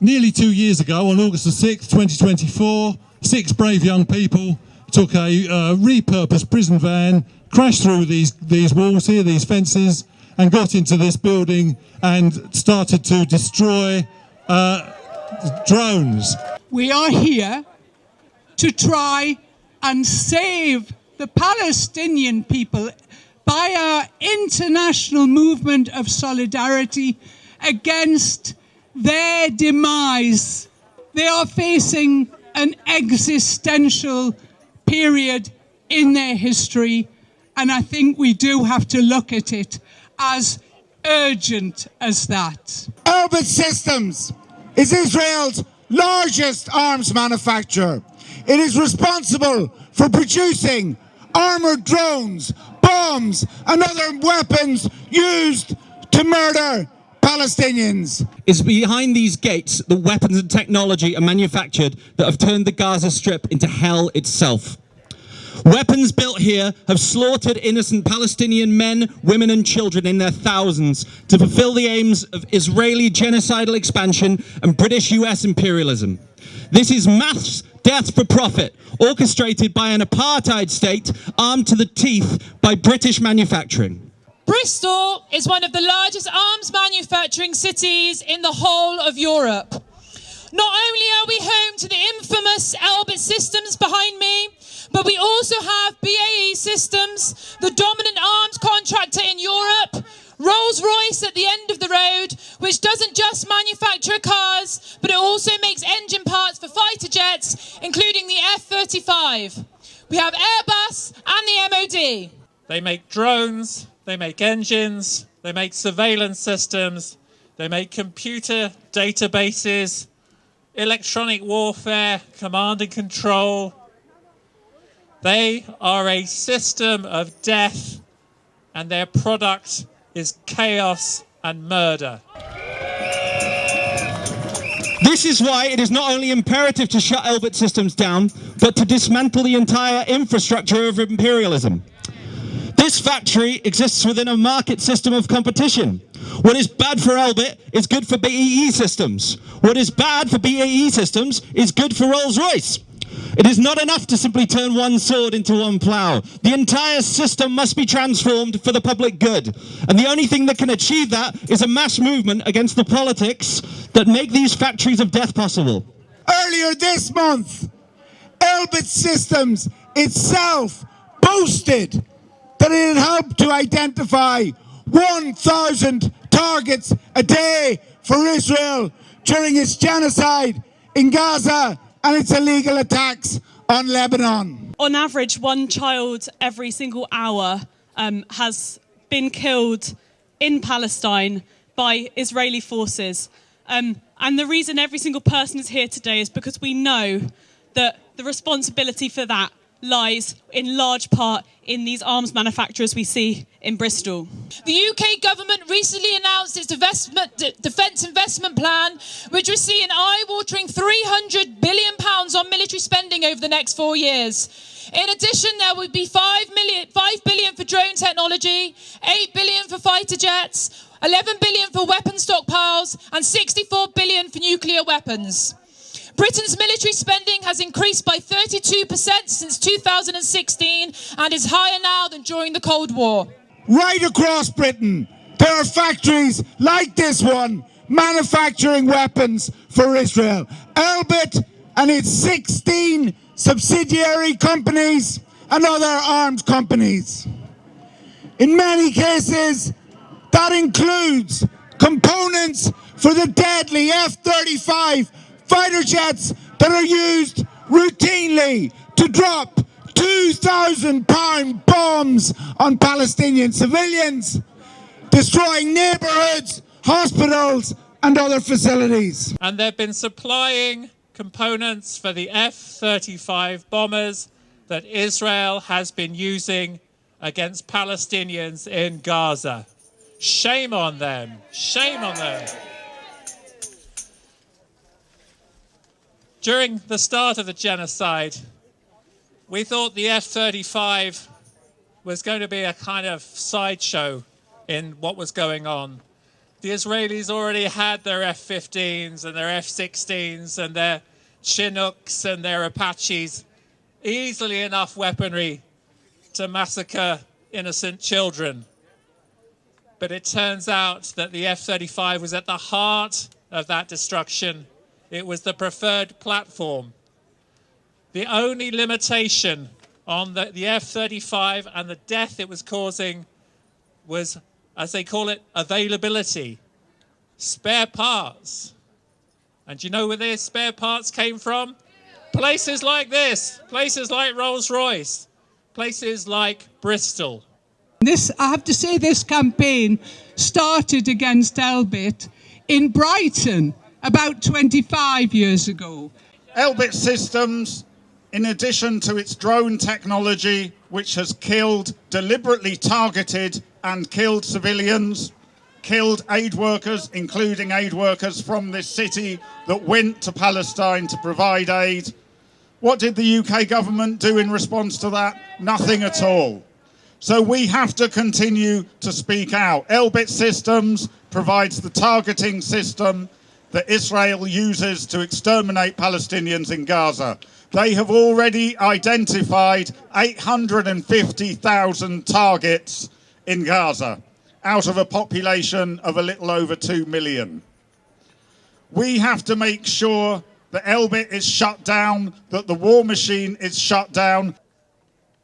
Nearly 2 years ago, on August the 6th, 2024, 6 brave young people took a repurposed prison van, crashed through these walls here, these fences, and got into this building and started to destroy drones. We are here to try and save the Palestinian people by our international movement of solidarity against their demise. They are facing an existential period in their history, and I think we do have to look at it as urgent as that. Elbit Systems is Israel's largest arms manufacturer. It is responsible for producing armoured drones, bombs and other weapons used to murder Palestinians. It's behind these gates that weapons and technology are manufactured that have turned the Gaza Strip into hell itself. Weapons built here have slaughtered innocent Palestinian men, women and children in their thousands to fulfill the aims of Israeli genocidal expansion and British US imperialism. This is mass death for profit, orchestrated by an apartheid state armed to the teeth by British manufacturing. Bristol is one of the largest arms manufacturing cities in the whole of Europe. Not only are we home to the infamous Elbit Systems behind me, but we also have BAE Systems, the dominant arms contractor in Europe, Rolls-Royce at the end of the road, which doesn't just manufacture cars, but it also makes engine parts for fighter jets, including the F-35. We have Airbus and the MOD. They make drones, they make engines, they make surveillance systems, they make computer databases, electronic warfare, command and control. They are a system of death, and their product is chaos and murder. This is why it is not only imperative to shut Elbit Systems down, but to dismantle the entire infrastructure of imperialism. This factory exists within a market system of competition. What is bad for Elbit is good for BAE Systems. What is bad for BAE Systems is good for Rolls-Royce. It is not enough to simply turn one sword into one plough. The entire system must be transformed for the public good. And the only thing that can achieve that is a mass movement against the politics that make these factories of death possible. Earlier this month, Elbit Systems itself boasted that it had helped to identify 1,000 targets a day for Israel during its genocide in Gaza and its illegal attacks on Lebanon. On average, one child every single hour has been killed in Palestine by Israeli forces. And the reason every single person is here today is because we know that the responsibility for that lies in large part in these arms manufacturers we see in Bristol. The UK government recently announced its defence investment plan, which will see an eye-watering £300 billion on military spending over the next 4 years. In addition, there would be $5 billion for drone technology, $8 billion for fighter jets, $11 billion for weapon stockpiles, and $64 billion for nuclear weapons. Britain's military spending has increased by 32% since 2016 and is higher now than during the Cold War. Right across Britain, there are factories like this one manufacturing weapons for Israel. Elbit and its 16 subsidiary companies and other arms companies. In many cases, that includes components for the deadly F-35 fighter jets that are used routinely to drop 2,000-pound bombs on Palestinian civilians, destroying neighbourhoods, hospitals and other facilities. And they've been supplying components for the F-35 bombers that Israel has been using against Palestinians in Gaza. Shame on them. Shame on them. During the start of the genocide, we thought the F-35 was going to be a kind of sideshow in what was going on. The Israelis already had their F-15s and their F-16s and their Chinooks and their Apaches, easily enough weaponry to massacre innocent children. But it turns out that the F-35 was at the heart of that destruction. It was the preferred platform. The only limitation on the F-35 and the death it was causing was, as they call it, availability, spare parts. And do you know where their spare parts came from? Places like this, places like Rolls-Royce, places like Bristol. I have to say, this campaign started against Elbit in Brighton about 25 years ago. Elbit Systems, in addition to its drone technology, which has killed, deliberately targeted and killed civilians, killed aid workers, including aid workers from this city that went to Palestine to provide aid. What did the UK government do in response to that? Nothing at all. So we have to continue to speak out. Elbit Systems provides the targeting system that Israel uses to exterminate Palestinians in Gaza. They have already identified 850,000 targets in Gaza out of a population of a little over 2 million. We have to make sure that Elbit is shut down, that the war machine is shut down.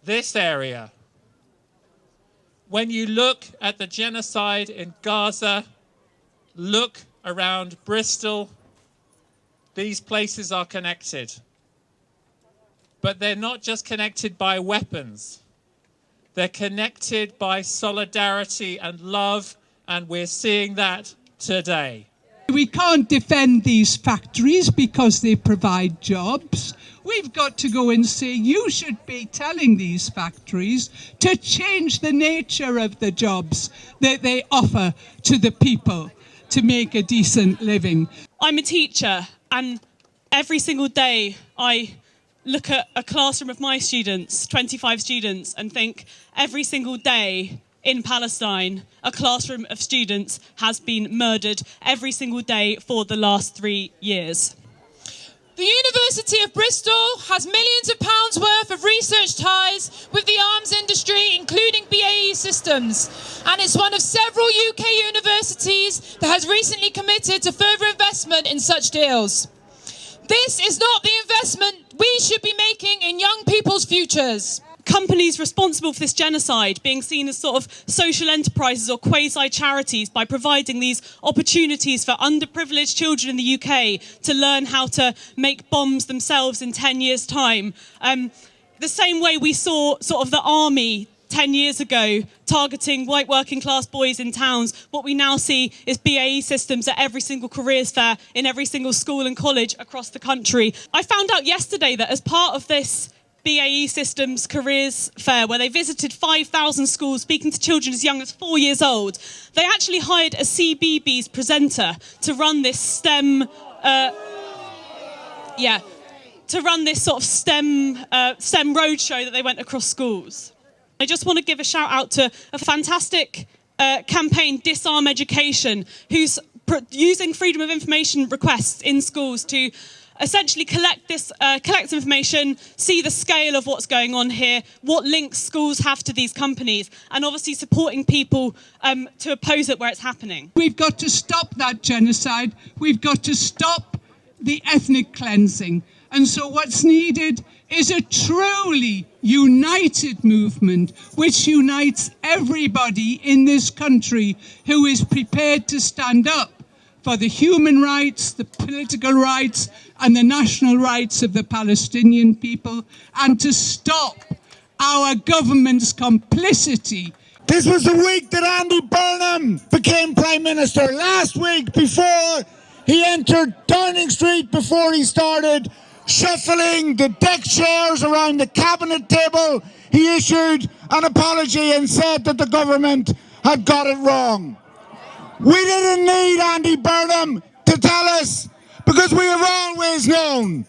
This area, when you look at the genocide in Gaza, look around Bristol, these places are connected. But they're not just connected by weapons. They're connected by solidarity and love, and we're seeing that today. We can't defend these factories because they provide jobs. We've got to go and say, you should be telling these factories to change the nature of the jobs that they offer to the people to make a decent living. I'm a teacher, and every single day I look at a classroom of my students, 25 students, and think every single day in Palestine, a classroom of students has been murdered every single day for the last 3 years. The University of Bristol has millions of pounds worth of research ties with the arms industry, including BAE Systems, and it's one of several UK universities that has recently committed to further investment in such deals. This is not the investment we should be making in young people's futures. Companies responsible for this genocide being seen as sort of social enterprises or quasi-charities by providing these opportunities for underprivileged children in the UK to learn how to make bombs themselves in 10 years' time. The same way we saw sort of the army 10 years ago targeting white working class boys in towns, what we now see is BAE Systems at every single careers fair in every single school and college across the country. I found out yesterday that as part of this BAE Systems Careers Fair, where they visited 5,000 schools speaking to children as young as 4 years old, they actually hired a CBeebies presenter to run this STEM, to run this sort of STEM roadshow that they went across schools. I just want to give a shout out to a fantastic campaign, Disarm Education, who's using freedom of information requests in schools to essentially collect information, see the scale of what's going on here, what links schools have to these companies, and obviously supporting people to oppose it where it's happening. We've got to stop that genocide. We've got to stop the ethnic cleansing. And so what's needed is a truly united movement which unites everybody in this country who is prepared to stand up for the human rights, the political rights, and the national rights of the Palestinian people, and to stop our government's complicity. This was the week that Andy Burnham became Prime Minister. Last week, before he entered Downing Street, before he started shuffling the deck chairs around the cabinet table, he issued an apology and said that the government had got it wrong. We didn't need Andy Burnham to tell us, because we have always known.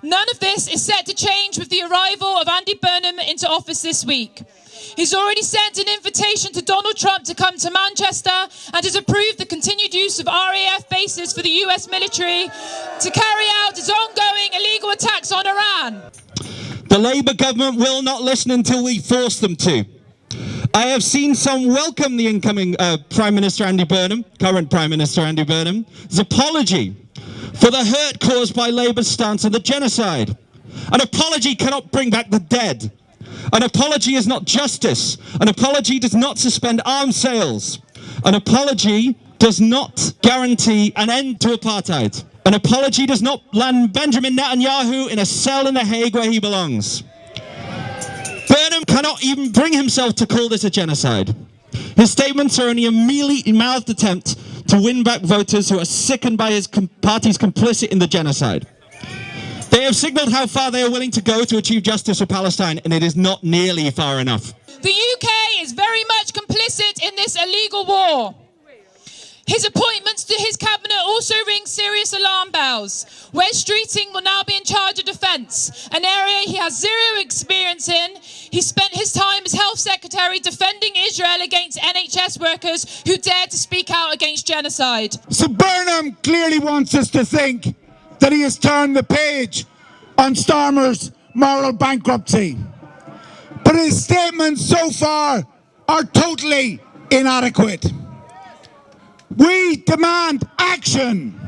None of this is set to change with the arrival of Andy Burnham into office this week. He's already sent an invitation to Donald Trump to come to Manchester and has approved the continued use of RAF bases for the US military to carry out its ongoing illegal attacks on Iran. The Labour government will not listen until we force them to. I have seen some welcome the incoming Prime Minister Andy Burnham, current Prime Minister Andy Burnham's apology for the hurt caused by Labour's stance on the genocide. An apology cannot bring back the dead. An apology is not justice. An apology does not suspend arms sales. An apology does not guarantee an end to apartheid. An apology does not land Benjamin Netanyahu in a cell in The Hague where he belongs. Burnham cannot even bring himself to call this a genocide. His statements are only a mealy-mouthed attempt to win back voters who are sickened by his party's complicit in the genocide. They have signalled how far they are willing to go to achieve justice for Palestine, and it is not nearly far enough. The UK is very much complicit in this illegal war. His appointments to his cabinet also ring serious alarm bells. Wes Streeting will now be in charge of defence, an area he has zero experience in. He spent his time as Health Secretary defending Israel against NHS workers who dared to speak out against genocide. So Burnham clearly wants us to think that he has turned the page on Starmer's moral bankruptcy. But his statements so far are totally inadequate. We demand action.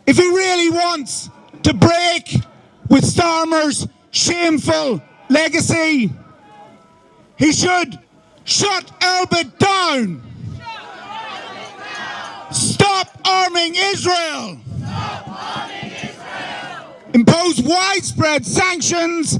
If he really wants to break with Starmer's shameful legacy, he should shut Elbit down. Stop arming Israel. Impose widespread sanctions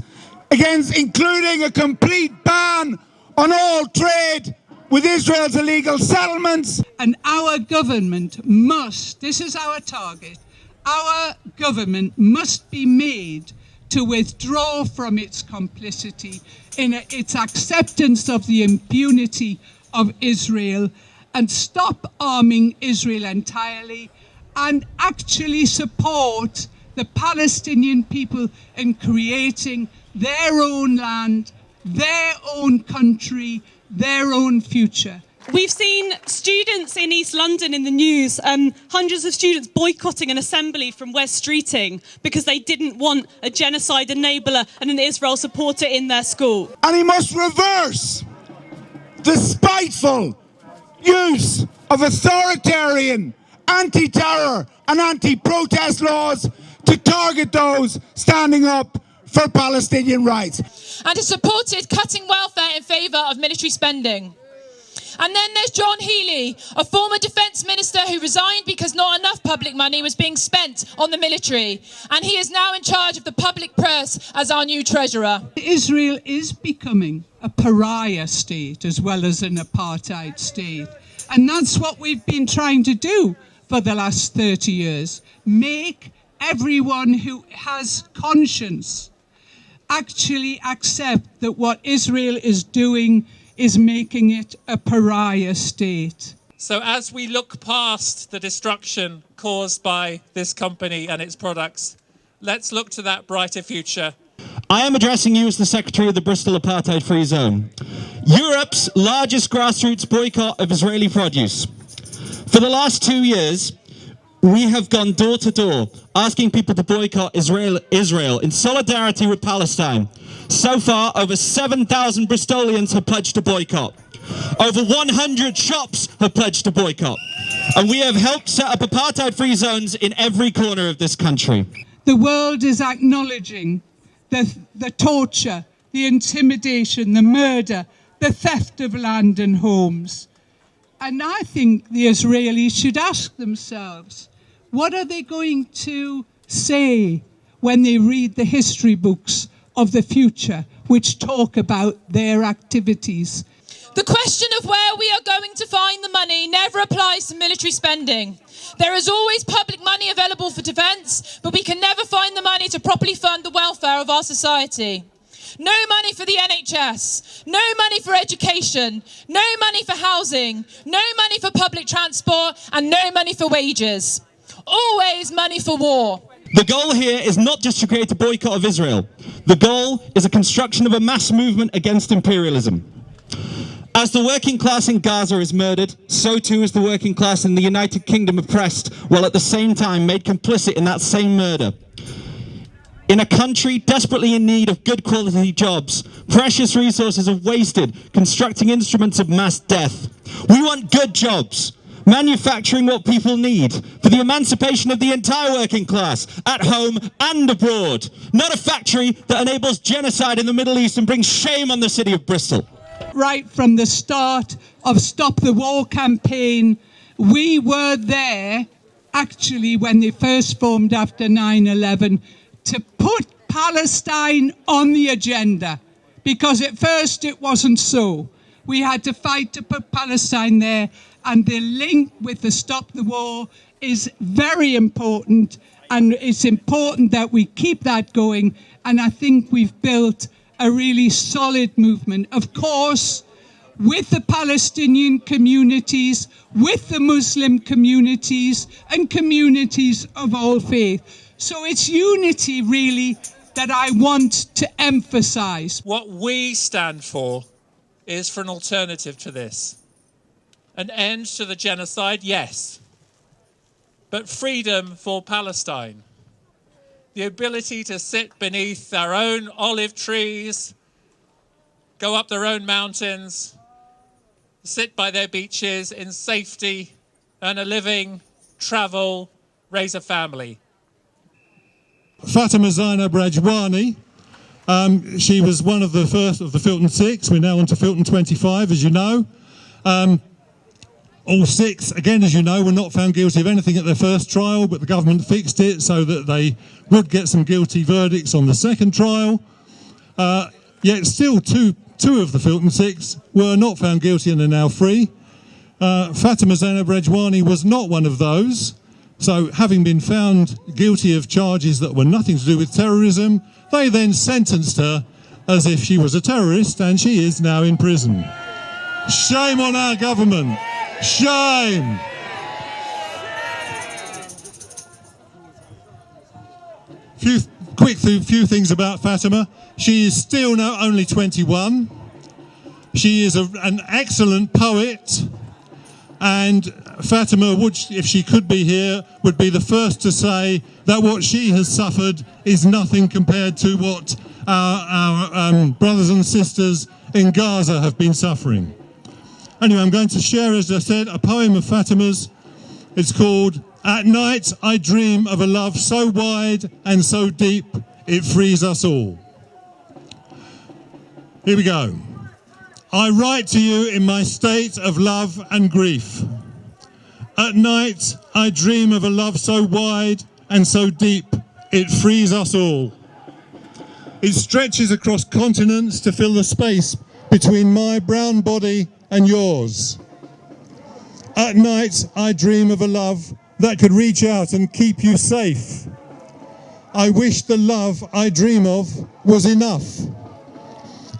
against, including a complete ban on all trade with Israel's illegal settlements. And our government must, this is our target, our government must be made to withdraw from its complicity in its acceptance of the impunity of Israel and stop arming Israel entirely and actually support the Palestinian people in creating their own land, their own country, their own future. We've seen students in East London in the news, hundreds of students boycotting an assembly from Wes Streeting because they didn't want a genocide enabler and an Israel supporter in their school. And he must reverse the spiteful use of authoritarian, anti-terror and anti-protest laws to target those standing up for Palestinian rights. And has supported cutting welfare in favour of military spending. And then there's John Healey, a former defence minister who resigned because not enough public money was being spent on the military. And he is now in charge of the public purse as our new treasurer. Israel is becoming a pariah state as well as an apartheid state. And that's what we've been trying to do for the last 30 years. Make everyone who has conscience actually accept that what Israel is doing is making it a pariah state. So as we look past the destruction caused by this company and its products, let's look to that brighter future. I am addressing you as the Secretary of the Bristol Apartheid-Free Zone, Europe's largest grassroots boycott of Israeli produce. For the last 2 years, we have gone door to door asking people to boycott Israel in solidarity with Palestine. So far, over 7,000 Bristolians have pledged to boycott. Over 100 shops have pledged to boycott. And we have helped set up apartheid-free zones in every corner of this country. The world is acknowledging the torture, the intimidation, the murder, the theft of land and homes. And I think the Israelis should ask themselves, what are they going to say when they read the history books of the future, which talk about their activities? The question of where we are going to find the money never applies to military spending. There is always public money available for defence, but we can never find the money to properly fund the welfare of our society. No money for the NHS, no money for education, no money for housing, no money for public transport, and no money for wages. Always money for war. The goal here is not just to create a boycott of Israel. The goal is a construction of a mass movement against imperialism. As the working class in Gaza is murdered, so too is the working class in the United Kingdom oppressed, while at the same time made complicit in that same murder. In a country desperately in need of good quality jobs, precious resources are wasted constructing instruments of mass death. We want good jobs, manufacturing what people need for the emancipation of the entire working class, at home and abroad. Not a factory that enables genocide in the Middle East and brings shame on the city of Bristol. Right from the start of Stop the War campaign, we were there, actually, when they first formed after 9/11, to put Palestine on the agenda, because at first it wasn't so. We had to fight to put Palestine there, and the link with the Stop the War is very important, and it's important that we keep that going, and I think we've built a really solid movement. Of course, with the Palestinian communities, with the Muslim communities, and communities of all faith. So it's unity, really, that I want to emphasize. What we stand for is for an alternative to this. An end to the genocide, yes, but freedom for Palestine. The ability to sit beneath their own olive trees, go up their own mountains, sit by their beaches in safety, earn a living, travel, raise a family. Fatima Zainab Rajwani, she was one of the first of the Filton 6. We're now on to Filton 25, as you know. All 6, again, as you know, were not found guilty of anything at their first trial, but the government fixed it so that they would get some guilty verdicts on the second trial. Yet still two of the Filton 6 were not found guilty and are now free. Fatima Zainab Rajwani was not one of those. So, having been found guilty of charges that were nothing to do with terrorism, they then sentenced her as if she was a terrorist, and she is now in prison. Shame on our government. Shame. Few things about Fatima. She is still now only 21. She is an excellent poet. And Fatima, would, if she could be here, would be the first to say that what she has suffered is nothing compared to what our brothers and sisters in Gaza have been suffering. Anyway, I'm going to share, as I said, a poem of Fatima's. It's called "At Night I Dream of a Love So Wide and So Deep It Frees Us All." Here we go. I write to you in my state of love and grief. At night, I dream of a love so wide and so deep, it frees us all. It stretches across continents to fill the space between my brown body and yours. At night, I dream of a love that could reach out and keep you safe. I wish the love I dream of was enough.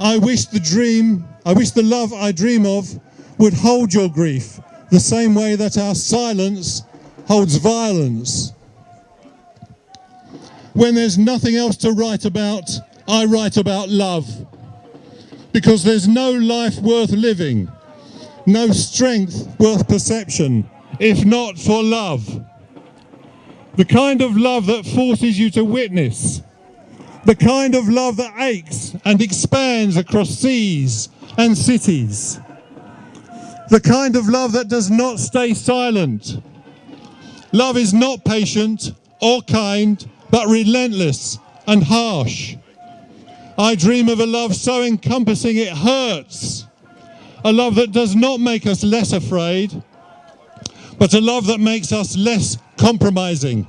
I wish the love I dream of would hold your grief the same way that our silence holds violence. When there's nothing else to write about, I write about love. Because there's no life worth living, no strength worth perception, if not for love. The kind of love that forces you to witness. The kind of love that aches and expands across seas and cities. The kind of love that does not stay silent. Love is not patient or kind, but relentless and harsh. I dream of a love so encompassing it hurts. A love that does not make us less afraid, but a love that makes us less compromising.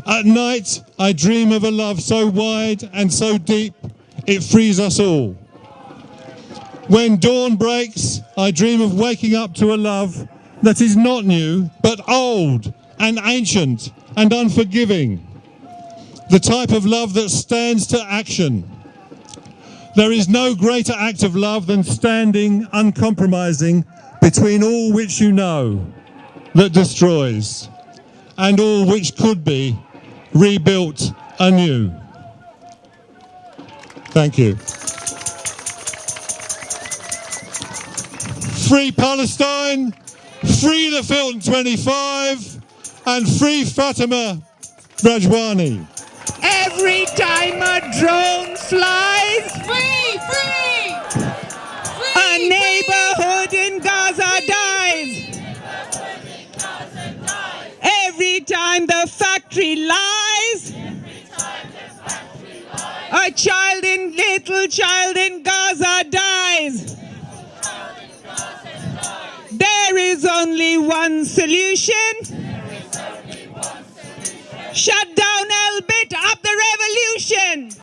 At night, I dream of a love so wide and so deep, it frees us all. When dawn breaks, I dream of waking up to a love that is not new, but old and ancient and unforgiving. The type of love that stands to action. There is no greater act of love than standing uncompromising between all which you know that destroys and all which could be rebuilt anew. Thank you. Free Palestine, free the Filton 25, and free Fatima Rajwani. Every time a drone flies, Free! a neighborhood in Gaza dies. Every time the factory lies, a little child in Gaza dies. There is only one solution. Shut down